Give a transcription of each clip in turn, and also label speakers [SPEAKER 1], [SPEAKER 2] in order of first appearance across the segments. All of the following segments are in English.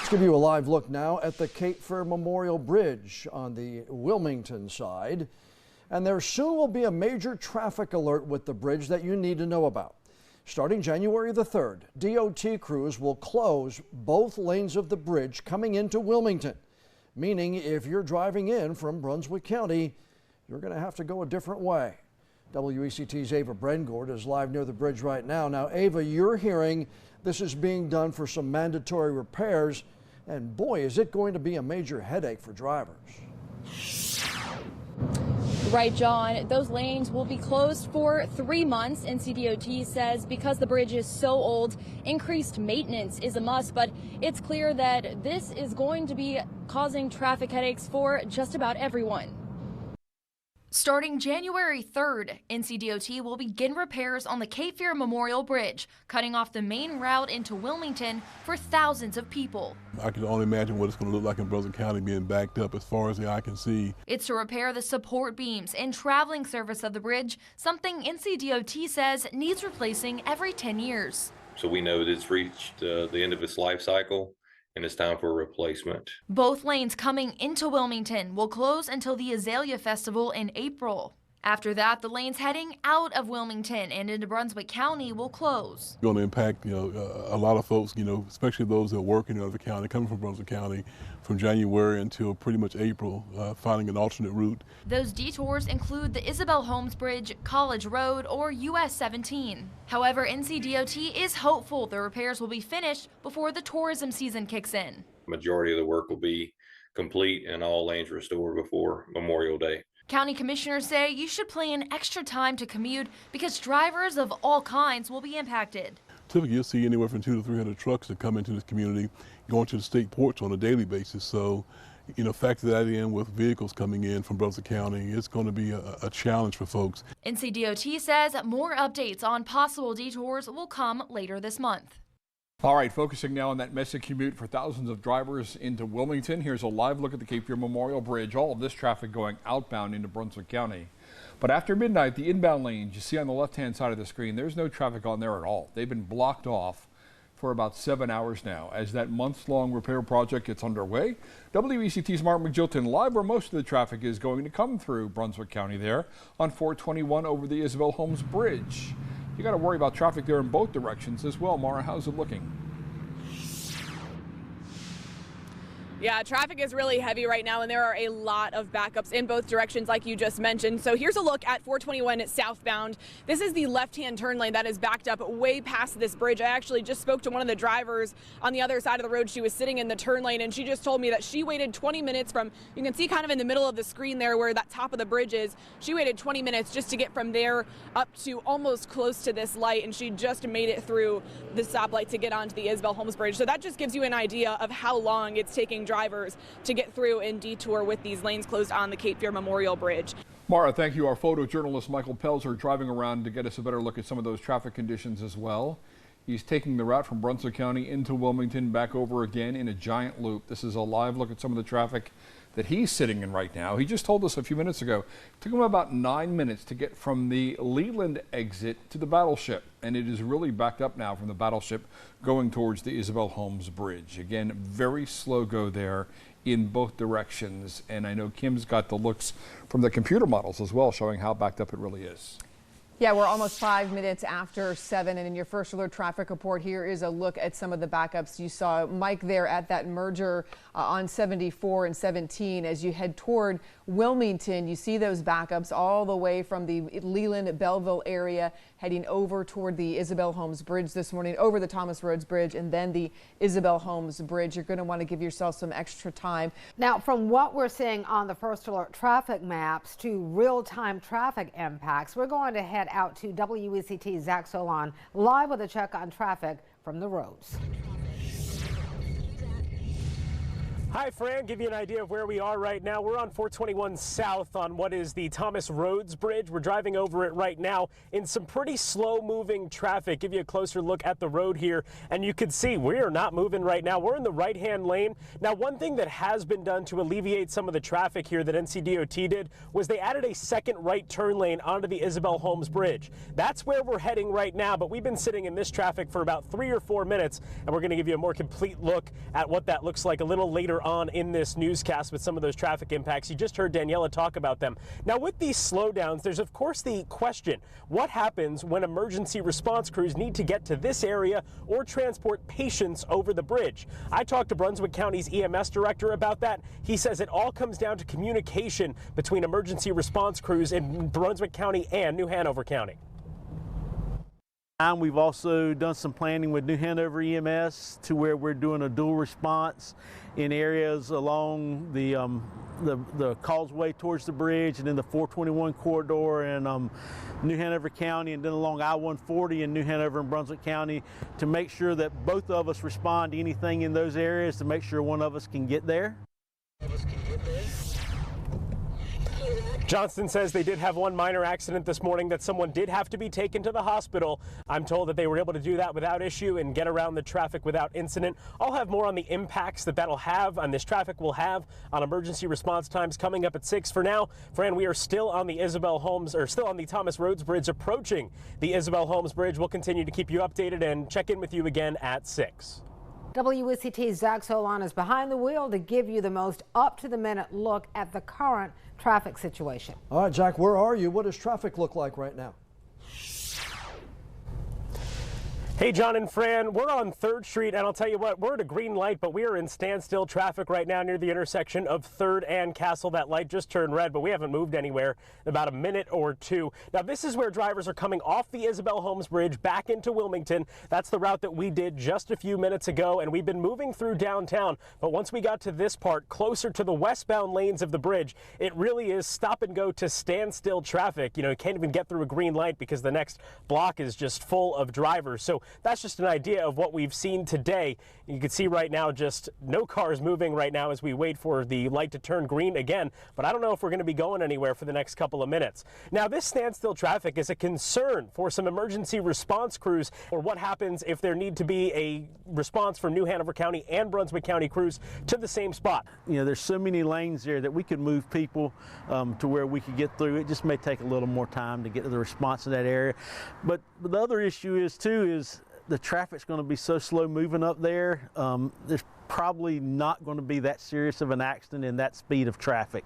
[SPEAKER 1] Let's give you a live look now at the Cape Fear Memorial Bridge on the Wilmington side. And there soon will be a major traffic alert with the bridge that you need to know about. Starting January the 3rd, DOT crews will close both lanes of the bridge coming into Wilmington, meaning if you're driving in from Brunswick County, you're going to have to go a different way. WECT's Ava Brengord is live near the bridge right now. Now, Ava, you're hearing this is being done for some mandatory repairs, and boy, is it going to be a major headache for drivers.
[SPEAKER 2] Right, John. Those lanes will be closed for 3 months. NCDOT says because the bridge is so old, increased maintenance is a must, but it's clear that this is going to be causing traffic headaches for just about everyone. Starting January 3rd, NCDOT will begin repairs on the Cape Fear Memorial Bridge, cutting off the main route into Wilmington for thousands of people.
[SPEAKER 3] I can only imagine what it's going to look like in Brunswick County being backed up as far as the eye can see.
[SPEAKER 2] It's to repair the support beams and traveling surface of the bridge, something NCDOT says needs replacing every 10 years.
[SPEAKER 4] So we know that it's reached the end of its life cycle, and it's time for a replacement.
[SPEAKER 2] Both lanes coming into Wilmington will close until the Azalea Festival in April. After that, the lanes heading out of Wilmington and into Brunswick County will close.
[SPEAKER 3] It's going to impact, a lot of folks, especially those that work in other county, coming from Brunswick County, from January until pretty much April, finding an alternate route.
[SPEAKER 2] Those detours include the Isabel Holmes Bridge, College Road, or US 17. However, NCDOT is hopeful the repairs will be finished before the tourism season kicks in.
[SPEAKER 4] Majority of the work will be complete and all lanes restored before Memorial Day.
[SPEAKER 2] County commissioners say you should plan extra time to commute because drivers of all kinds will be impacted.
[SPEAKER 3] Typically, you'll see anywhere from 200 to 300 trucks that come into this community going to the state ports on a daily basis. So, factor that in with vehicles coming in from Brunswick County. It's going to be a challenge for folks.
[SPEAKER 2] NCDOT says more updates on possible detours will come later this month.
[SPEAKER 5] All right, focusing now on that messy commute for thousands of drivers into Wilmington. Here's a live look at the Cape Fear Memorial Bridge. All of this traffic going outbound into Brunswick County. But after midnight, the inbound lanes you see on the left-hand side of the screen, there's no traffic on there at all. They've been blocked off for about 7 hours now as that months-long repair project gets underway. WECT's Mark McJilton live where most of the traffic is going to come through Brunswick County there on 421 over the Isabel Holmes Bridge. You got to worry about traffic there in both directions as well. Mara, how's it looking?
[SPEAKER 6] Yeah, traffic is really heavy right now, and there are a lot of backups in both directions, like you just mentioned. So here's a look at 421 southbound. This is the left-hand turn lane that is backed up way past this bridge. I actually just spoke to one of the drivers on the other side of the road. She was sitting in the turn lane, and she just told me that she waited 20 minutes from, you can see kind of in the middle of the screen there where that top of the bridge is. She waited 20 minutes just to get from there up to almost close to this light, and she just made it through the stoplight to get onto the Isabel Holmes Bridge. So that just gives you an idea of how long it's taking drivers to get through and detour with these lanes closed on the Cape Fear Memorial Bridge.
[SPEAKER 5] Mara, thank you. Our photojournalist Michael Pelzer driving around to get us a better look at some of those traffic conditions as well. He's taking the route from Brunswick County into Wilmington, back over again in a giant loop. This is a live look at some of the traffic that he's sitting in right now. He just told us a few minutes ago, it took him about 9 minutes to get from the Leland exit to the Battleship. And it is really backed up now from the Battleship going towards the Isabel Holmes Bridge. Again, very slow go there in both directions. And I know Kim's got the looks from the computer models as well, showing how backed up it really is.
[SPEAKER 7] Yeah, we're almost 5 minutes after 7, and in your first alert traffic report, here is a look at some of the backups. You saw Mike there at that merger on 74 and 17. As you head toward Wilmington, you see those backups all the way from the Leland Belleville area, heading over toward the Isabel Holmes Bridge this morning, over the Thomas Rhodes Bridge, and then the Isabel Holmes Bridge. You're going to want to give yourself some extra time.
[SPEAKER 8] Now, from what we're seeing on the first alert traffic maps to real-time traffic impacts, we're going to head out to WECT's Zach Solon live with a check on traffic from the roads.
[SPEAKER 9] Hi, Fran. Give you an idea of where we are right now. We're on 421 South on what is the Thomas Rhodes Bridge. We're driving over it right now in some pretty slow-moving traffic. Give you a closer look at the road here, and you can see we are not moving right now. We're in the right-hand lane. Now, one thing that has been done to alleviate some of the traffic here that NCDOT did was they added a second right turn lane onto the Isabel Holmes Bridge. That's where we're heading right now, but we've been sitting in this traffic for about 3 or 4 minutes, and we're going to give you a more complete look at what that looks like a little later on in this newscast with some of those traffic impacts. You just heard Daniela talk about them. Now, with these slowdowns, there's of course the question, what happens when emergency response crews need to get to this area or transport patients over the bridge? I talked to Brunswick County's EMS director about that. He says it all comes down to communication between emergency response crews in Brunswick County and New Hanover County.
[SPEAKER 10] We've also done some planning with New Hanover EMS to where we're doing a dual response in areas along the causeway towards the bridge and in the 421 corridor in New Hanover County, and then along I-140 in New Hanover and Brunswick County, to make sure that both of us respond to anything in those areas, to make sure one of us can get there.
[SPEAKER 9] Johnston says they did have one minor accident this morning that someone did have to be taken to the hospital. I'm told that they were able to do that without issue and get around the traffic without incident. I'll have more on the impacts that'll have on this traffic will have on emergency response times coming up at 6. For now, Fran, we are still on the still on the Thomas Rhodes Bridge, approaching the Isabel Holmes Bridge. We'll continue to keep you updated and check in with you again at 6.
[SPEAKER 8] WSCT's Zach Solon is behind the wheel to give you the most up-to-the-minute look at the current traffic situation.
[SPEAKER 1] All right, Zach, where are you? What does traffic look like right now?
[SPEAKER 9] Hey, John and Fran, we're on 3rd Street, and I'll tell you what, we're at a green light, but we are in standstill traffic right now near the intersection of 3rd and Castle. That light just turned red, but we haven't moved anywhere in about a minute or two. Now, this is where drivers are coming off the Isabel Holmes Bridge back into Wilmington. That's the route that we did just a few minutes ago, and we've been moving through downtown. But once we got to this part, closer to the westbound lanes of the bridge, it really is stop and go to standstill traffic. You know, you can't even get through a green light because the next block is just full of drivers. So that's just an idea of what we've seen today. You can see right now just no cars moving right now as we wait for the light to turn green again, but I don't know if we're going to be going anywhere for the next couple of minutes. Now, this standstill traffic is a concern for some emergency response crews, or what happens if there need to be a response from New Hanover County and Brunswick County crews to the same spot.
[SPEAKER 10] You know, there's so many lanes there that we could move people to where we could get through. It just may take a little more time to get to the response in that area. But the other issue is the traffic's going to be so slow moving up there, there's probably not going to be that serious of an accident in that speed of traffic.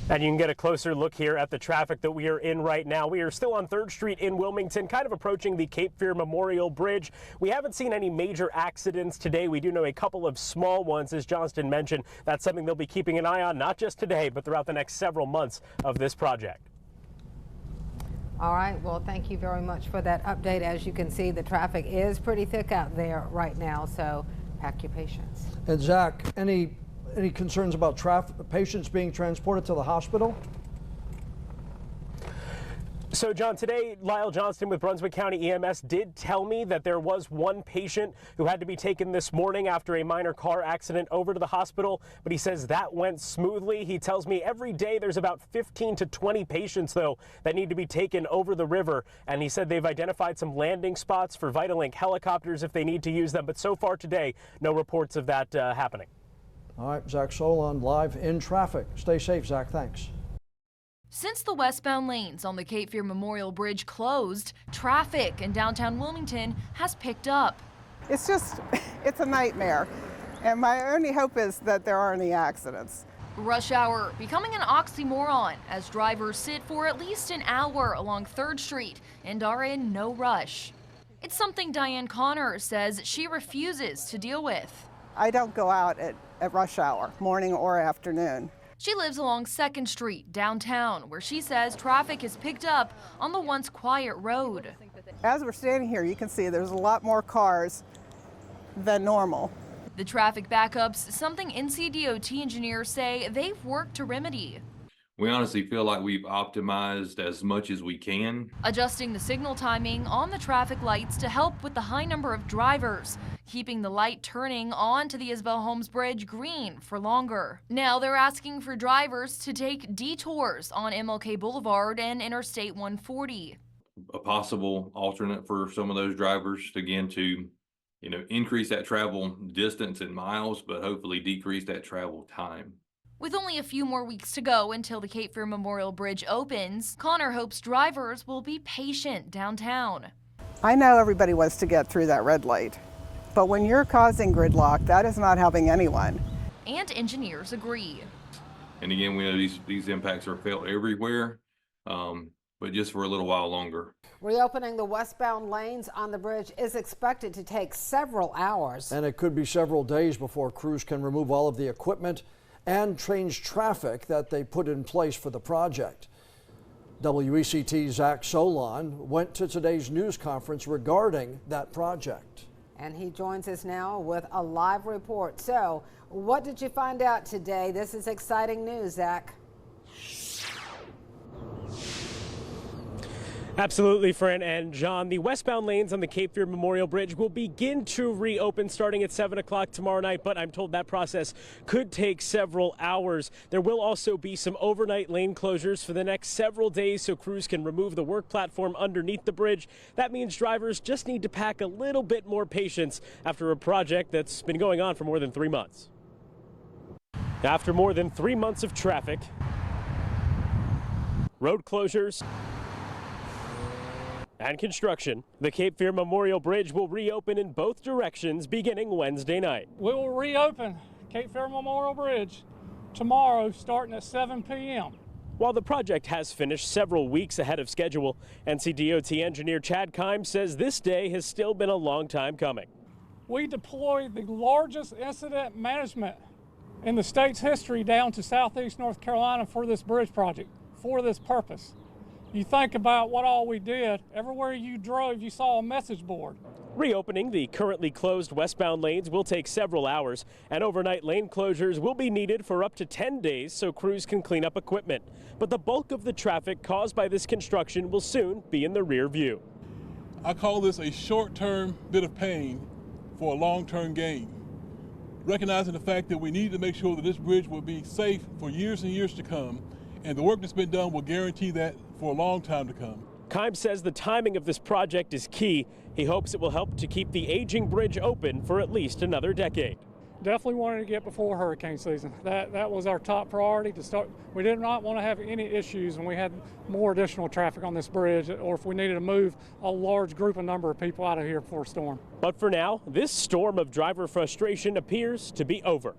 [SPEAKER 9] And you can get a closer look here at the traffic that we are in right now. We are still on 3rd Street in Wilmington, kind of approaching the Cape Fear Memorial Bridge. We haven't seen any major accidents today. We do know a couple of small ones, as Johnston mentioned. That's something they'll be keeping an eye on, not just today, but throughout the next several months of this project.
[SPEAKER 8] All right, well, thank you very much for that update. As you can see, the traffic is pretty thick out there right now, so pack your patience.
[SPEAKER 1] And Zach, any concerns about patients being transported to the hospital?
[SPEAKER 9] So, John, today, Lyle Johnston with Brunswick County EMS did tell me that there was one patient who had to be taken this morning after a minor car accident over to the hospital, but he says that went smoothly. He tells me every day there's about 15 to 20 patients, though, that need to be taken over the river, and he said they've identified some landing spots for Vitalink helicopters if they need to use them, but so far today, no reports of that happening.
[SPEAKER 1] All right, Zach Solon live in traffic. Stay safe, Zach. Thanks.
[SPEAKER 2] Since the westbound lanes on the Cape Fear Memorial Bridge closed, traffic in downtown Wilmington has picked up.
[SPEAKER 11] It's a nightmare. And my only hope is that there aren't any accidents.
[SPEAKER 2] Rush hour becoming an oxymoron as drivers sit for at least an hour along 3rd Street and are in no rush. It's something Diane Connor says she refuses to deal with.
[SPEAKER 11] I don't go out at rush hour, morning or afternoon.
[SPEAKER 2] She lives along 2nd Street downtown, where she says traffic has picked up on the once quiet road.
[SPEAKER 11] As we're standing here, you can see there's a lot more cars than normal.
[SPEAKER 2] The traffic backups, something NCDOT engineers say they've worked to remedy.
[SPEAKER 4] We honestly feel like we've optimized as much as we can.
[SPEAKER 2] Adjusting the signal timing on the traffic lights to help with the high number of drivers, keeping the light turning onto the Isabel Holmes Bridge green for longer. Now they're asking for drivers to take detours on MLK Boulevard and Interstate 140.
[SPEAKER 4] A possible alternate for some of those drivers, again, to increase that travel distance in miles, but hopefully decrease that travel time.
[SPEAKER 2] With only a few more weeks to go until the Cape Fear Memorial Bridge opens, Connor hopes drivers will be patient downtown.
[SPEAKER 11] I know everybody wants to get through that red light, but when you're causing gridlock, that is not helping anyone.
[SPEAKER 2] And engineers agree.
[SPEAKER 4] And again, we know these impacts are felt everywhere, but just for a little while longer.
[SPEAKER 8] Reopening the westbound lanes on the bridge is expected to take several hours.
[SPEAKER 1] And it could be several days before crews can remove all of the equipment and change traffic that they put in place for the project. WECT's Zach Solon went to today's news conference regarding that project.
[SPEAKER 8] And he joins us now with a live report. So, what did you find out today? This is exciting news, Zach.
[SPEAKER 9] Absolutely, Fran and John. The westbound lanes on the Cape Fear Memorial Bridge will begin to reopen starting at 7 o'clock tomorrow night, but I'm told that process could take several hours. There will also be some overnight lane closures for the next several days so crews can remove the work platform underneath the bridge. That means drivers just need to pack a little bit more patience after a project that's been going on for more than 3 months. After more than 3 months of traffic, road closures, and construction, the Cape Fear Memorial Bridge will reopen in both directions beginning Wednesday night.
[SPEAKER 12] We will reopen Cape Fear Memorial Bridge tomorrow starting at 7 p.m.
[SPEAKER 9] While the project has finished several weeks ahead of schedule, NCDOT engineer Chad Kimes says this day has still been a long time coming.
[SPEAKER 12] We deployed the largest incident management in the state's history down to southeast North Carolina for this bridge project, for this purpose. You think about what all we did. Everywhere you drove, you saw a message board.
[SPEAKER 9] Reopening the currently closed westbound lanes will take several hours, and overnight lane closures will be needed for up to 10 days so crews can clean up equipment. But the bulk of the traffic caused by this construction will soon be in the rear view.
[SPEAKER 3] I call this a short-term bit of pain for a long-term gain. Recognizing the fact that we need to make sure that this bridge will be safe for years and years to come, and the work that's been done will guarantee that for a long time to come.
[SPEAKER 9] Kimes says the timing of this project is key. He hopes it will help to keep the aging bridge open for at least another decade.
[SPEAKER 12] Definitely wanted to get before hurricane season. That was our top priority to start. We did not want to have any issues when we had more additional traffic on this bridge, or if we needed to move a large group of number of people out of here for a storm.
[SPEAKER 9] But for now, this storm of driver frustration appears to be over.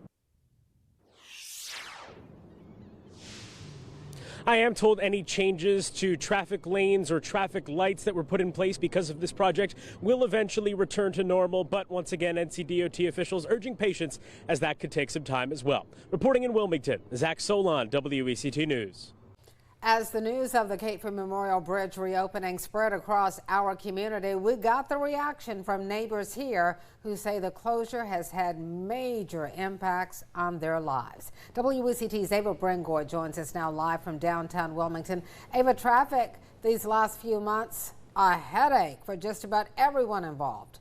[SPEAKER 9] I am told any changes to traffic lanes or traffic lights that were put in place because of this project will eventually return to normal, but once again, NCDOT officials urging patience as that could take some time as well. Reporting in Wilmington, Zach Solon, WECT News.
[SPEAKER 8] As the news of the Cape Fear Memorial Bridge reopening spread across our community, we got the reaction from neighbors here who say the closure has had major impacts on their lives. WECT's Ava Brengoy joins us now live from downtown Wilmington. Ava, traffic these last few months, a headache for just about everyone involved.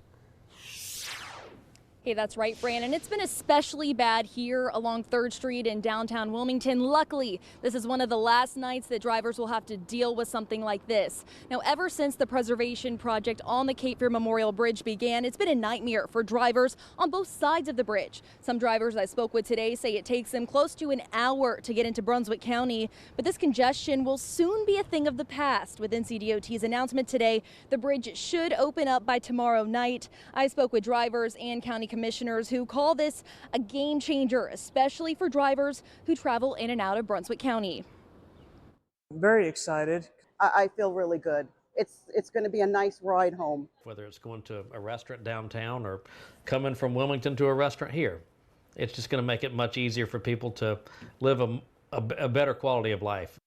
[SPEAKER 2] Hey, that's right, Fran, and it's been especially bad here along 3rd Street in downtown Wilmington. Luckily, this is one of the last nights that drivers will have to deal with something like this. Now, ever since the preservation project on the Cape Fear Memorial Bridge began, it's been a nightmare for drivers on both sides of the bridge. Some drivers I spoke with today say it takes them close to an hour to get into Brunswick County, but this congestion will soon be a thing of the past. With NCDOT's announcement today, the bridge should open up by tomorrow night. I spoke with drivers and county commissioners who call this a game changer, especially for drivers who travel in and out of Brunswick County.
[SPEAKER 13] Very excited. I feel really good. It's going to be a nice ride home.
[SPEAKER 14] Whether it's going to a restaurant downtown or coming from Wilmington to a restaurant here, it's just going to make it much easier for people to live a better quality of life.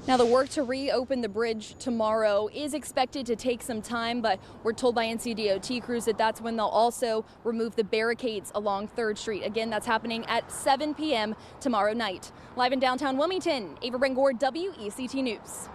[SPEAKER 2] Now, the work to reopen the bridge tomorrow is expected to take some time, but we're told by NCDOT crews that that's when they'll also remove the barricades along 3rd Street. Again, that's happening at 7 p.m. tomorrow night. Live in downtown Wilmington, Ava Brengor, WECT News.